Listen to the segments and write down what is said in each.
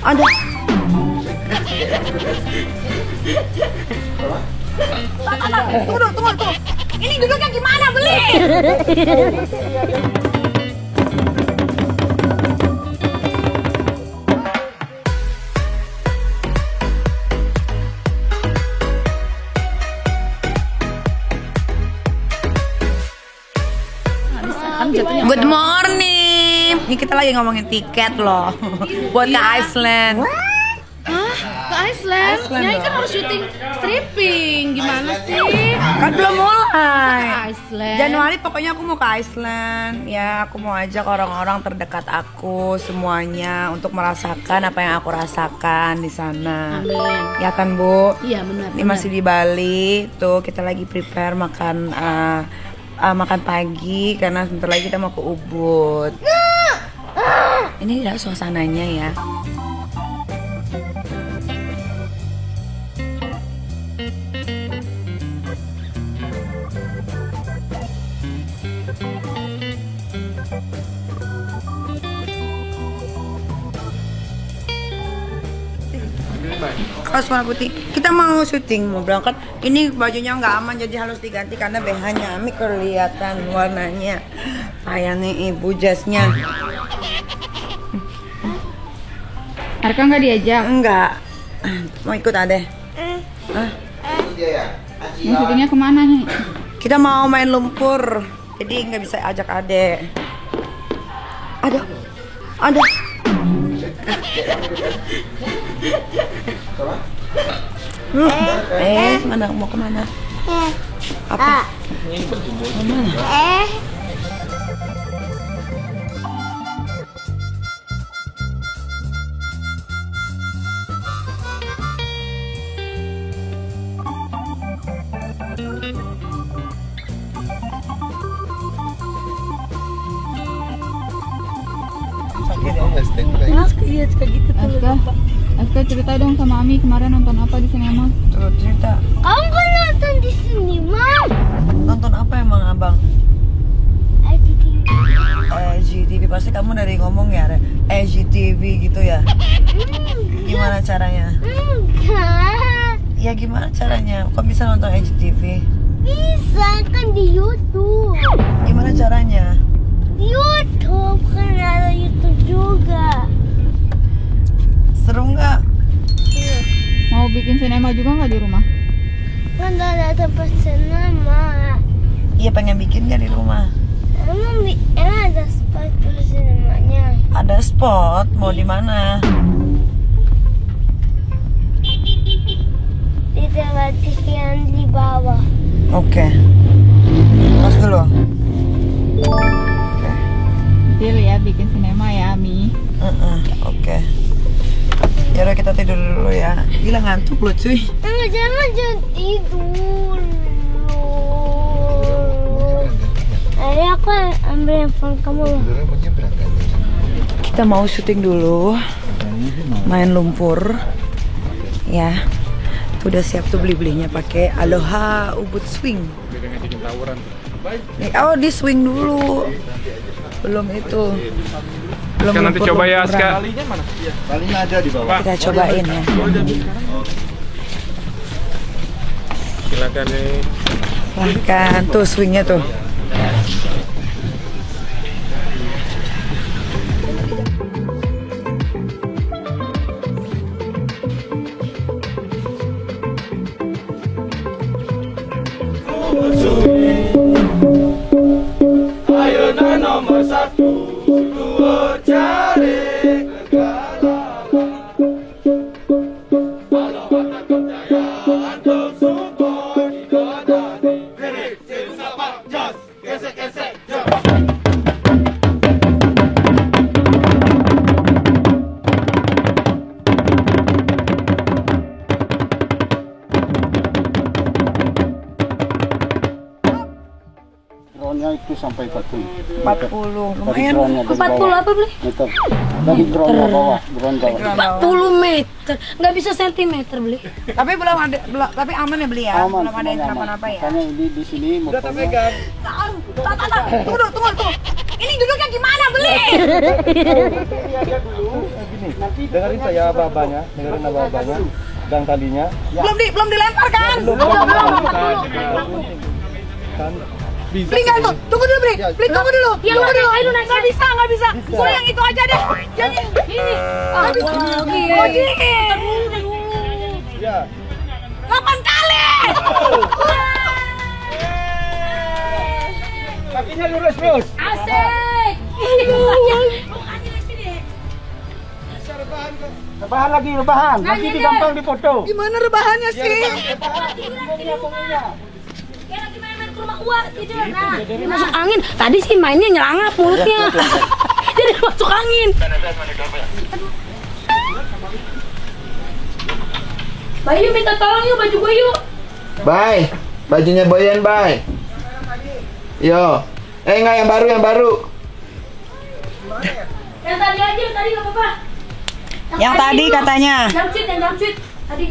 Ada. Tunggu. Ini duduknya gimana, beli? Good morning. Ini kita lagi ngomongin tiket loh. Buat ke Iceland. Ke Iceland? Nyai kan harus syuting stripping. Gimana sih? Kan belum mulai. Ke Iceland. Januari pokoknya aku mau ke Iceland. Ya, aku mau ajak orang-orang terdekat aku semuanya untuk merasakan apa yang aku rasakan di sana. Amin. Ya kan, Bu? Iya, benar. Ini masih di Bali. Tuh, kita lagi prepare makan makan pagi karena sebentar lagi kita mau ke Ubud. Ini adalah suasananya ya. Kaos warna putih. Kita mau syuting, mau berangkat. Ini bajunya nggak aman jadi harus diganti karena BH-nya Ami kelihatan warnanya. Kayak nih ibu jasnya. Arka nggak diajak? Enggak. Mau ikut Ade? Hah? Ini syutingnya kemana nih? Kita mau main lumpur. Jadi nggak bisa ajak Ade. Ada. Mana mau kemana? Apa? Kemana? Iya, kayak gitu tuh. Aska cerita dong sama Ami kemarin nonton apa di sinema? Tuh, cerita. Kamu kan nonton di sinema? Nonton apa emang abang? IGTV. Pasti kamu dari ngomong ya, IGTV gitu ya? Gimana caranya? Enggak. Ya gimana caranya? Kok bisa nonton IGTV? Bisa kan di YouTube. Gimana caranya? Di YouTube kan ada YouTube juga. Seru nggak? Mau bikin sinema juga nggak di rumah? Kan ada tempat sinema. Iya, pengen bikin nggak di rumah? Emang ada spot sinemanya. Ada spot, mau di mana? Di tempat TV yang di bawah. Oke. Mas dulu. Deal ya bikin sinema ya Ami. Oke. Ya udah kita tidur dulu ya. Gila ngantuk lu cuy. Jangan tidur. Ayo aku ambil handphone kamu. Kita mau syuting dulu. Main lumpur. Ya. Tuh udah siap tuh beli-belinya pakai Aloha Ubud Swing. Oh, di swing dulu. Belum itu. Belum Kan nanti coba ya Aska. Balinya ada di bawah. Kita cobain ya. Silakan nih. Silahkan tuh swingnya tuh. Ayo nomor 1, 2 cari kegagalan. Kalau kata kejayaan untuk semua didodani. Lirik, siapa, jos, gesek-gesek, jos. Drone-nya itu sampai 40. 40. Lumayan. 40 apa beli? Meter. Dari drone bawah, drone bawah. 40 meter. Nggak bisa sentimeter beli. Tapi belum ada, tapi aman ya beli ya? Aman, Belum ada yang semuanya aman. kenapa-napa ya? Makanya ini di sini motornya. Tunggu. Ini duduknya gimana beli? Gini, dengerin saya babanya, dengerin babanya, dan talinya. Belum dilempar kan? Kan bisa. Beli nggak tuh? Tunggu dulu beli. Beli tunggu dulu. Yang Tunggu mana? dulu. Ayo naik. Nggak bisa. Gue yang itu aja deh. Jadi Ini. nggak bisa. Oh dingin. Ya. 8 kali. Kakinya lurus, Bos. Asik. Rebahan lagi, rebahan. Nanti gampang dipoto. Gimana rebahannya sih? Kayak lagi main-main ke rumah Uwa gitu. Nah, ini masuk angin. Tadi sih mainnya nyelangap mulutnya. Jadi masuk angin. Bayu minta tolong yuk baju gue yuk. Bye. Bajunya Boyan, bye. Yo. Enggak yang baru. Yang tadi aja, tadi nggak apa-apa. Yang tadi yuk. katanya. Yang jumpsuit tadi.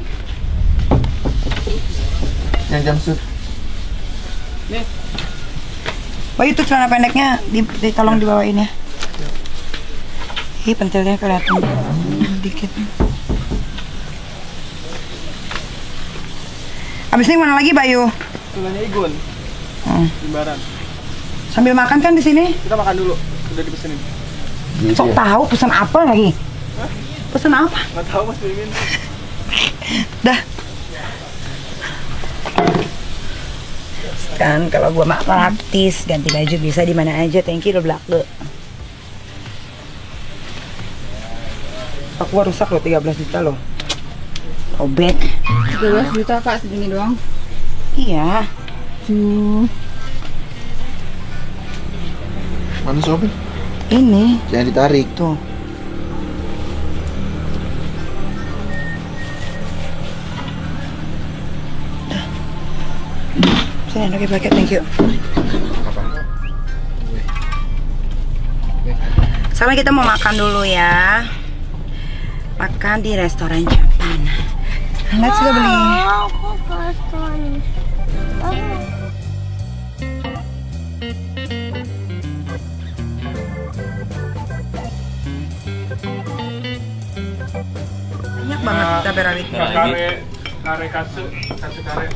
Yang jumpsuit. Bayu itu celana pendeknya tolong dibawain ya. Ih pentilnya kelihatan dikit. Abis ini mana lagi Bayu? Tulangnya Igun. Jimbaran. Sambil makan kan di sini? Kita makan dulu. Udah dipesenin. Sok tahu pesan apa lagi? Pesan apa? Nggak tahu Mas Mimin. Dah. Kan kalau gua mah praktis, ganti baju bisa di mana aja. Thank you lo belakang. Aku rusak loh 13 juta loh. Obet. 13 juta kak segini doang. Iya. Mana Sobi? Ini Jangan ditarik. tuh. Sini oke pakai thank you. Sama kita mau makan dulu ya. Makan di restoran Jepang. Let's go beli. Aku ke restoran. Banyak banget cabai rawitnya. Kare katsu kare.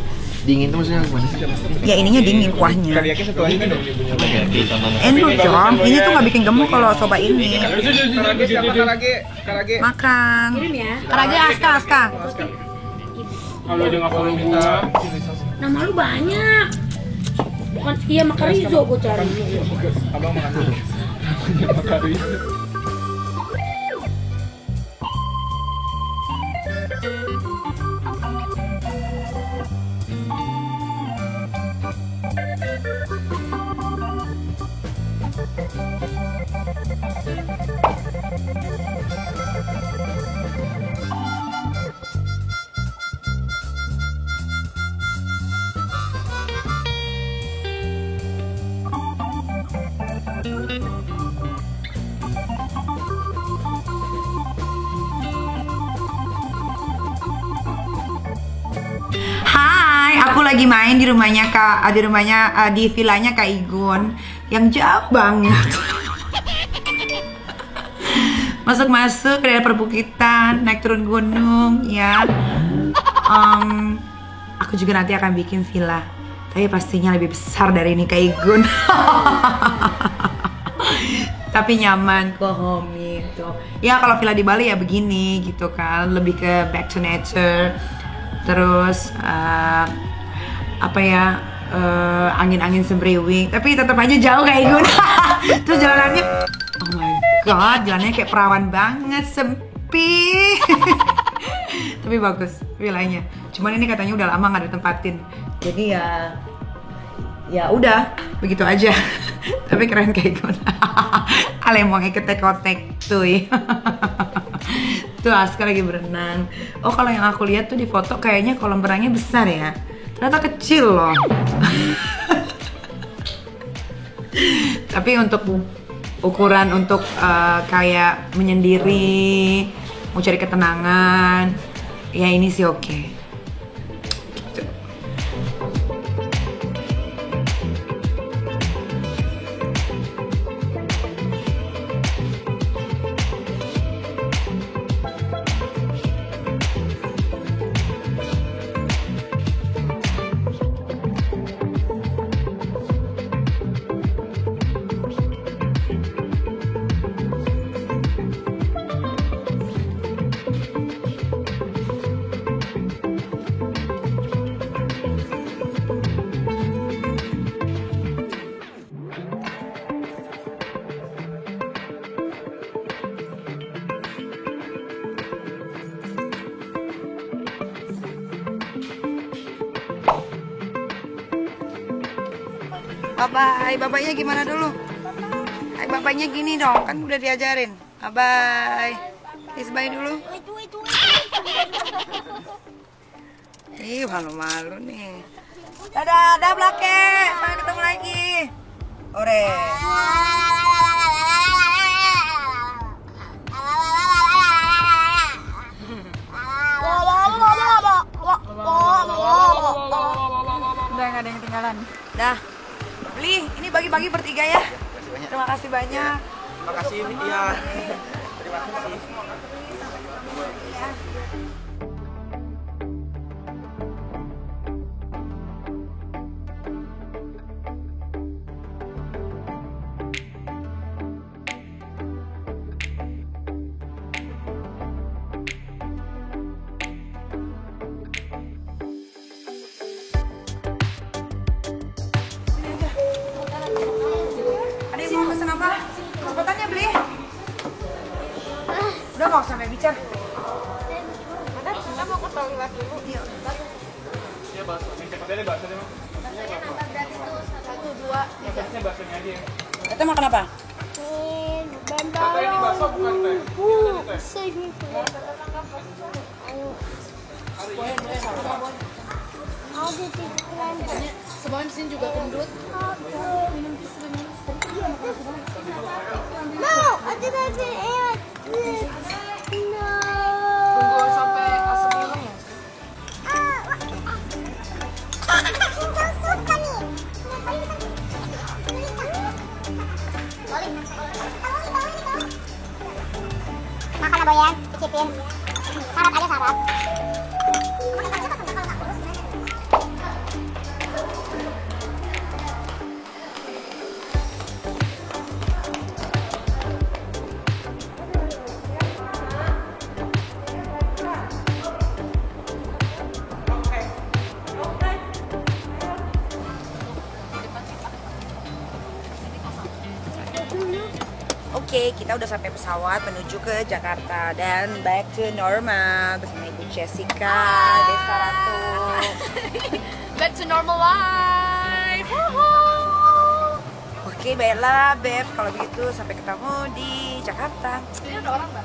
Dingin tuh maksudnya gimana sih? Ya ininya dingin kuahnya. Teriyaki satu lagi dong. Enak Jom, ini tuh nggak bikin gemuk kalau coba ini. Karage. Makan. Kirim ya. Karage Aska. Kalau dia nggak follow gua. Nama lu banyak. Bukan iya Makarizo gue cari. Abang makan dulu. Makari. Hai, aku lagi main di rumahnya di villanya Kak Igun yang jauh banget. Masuk ke daerah perbukitan, naik turun gunung, ya. Aku juga nanti akan bikin villa, tapi pastinya lebih besar dari ini Kak Igun. Tapi nyaman kok homey gitu. Ya kalau villa di Bali ya begini gitu kan, lebih ke back to nature. Terus angin-angin sembriwing, tapi tetap aja jauh kayak Igun. Terus jalanannya, oh my god, jalannya kayak perawan banget, sepi. Tapi bagus villanya. Cuman ini katanya udah lama nggak ditempatin, jadi ya udah begitu aja. Tapi keren kayak Igun. Ale mau ikut tekotek tuh ya. Tuh Aska lagi berenang. Oh kalau yang aku lihat tuh di foto kayaknya kolam berenangnya besar ya. Ternyata kecil loh. Tapi untuk ukuran untuk kayak menyendiri, mau cari ketenangan, ya ini sih oke. Gitu. Bye-bye. Bapaknya gimana dulu? Bapaknya gini dong, kan udah diajarin. Bye-bye. Kiss bye dulu. Ih, malu-malu nih. Dadah, Blake. Sampai ketemu lagi. Ore. Udah nggak ada yang ketinggalan. Dah. Beli, ini bagi-bagi bertiga ya. Terima kasih banyak. Terima kasih ya. Terima kasih. Ada yang mau pesen apa? Cepetannya beli. Udah nggak usah main bicara. Kita mau ke toilet dulu. Iya. Iya bakso. Yang cepatnya deh bakso deh, Mas. Cepatnya baksonya aja. Kita makan apa? Kakak ini bakso bukan teh. Save me for that. How did it climb? Semua di sini juga gendut. No, I didn't get it. No. Tunggu sampai asam hilang ya. Makan apa ya? Cicipin. Syarat aja syarat. Oke, kita udah sampai pesawat menuju ke Jakarta dan back to normal bersama Ibu Jessica, Desa Ratu. Back to normal life. Oke, baiklah Beb, kalau begitu sampai ketemu di Jakarta. Ini ada orang nggak?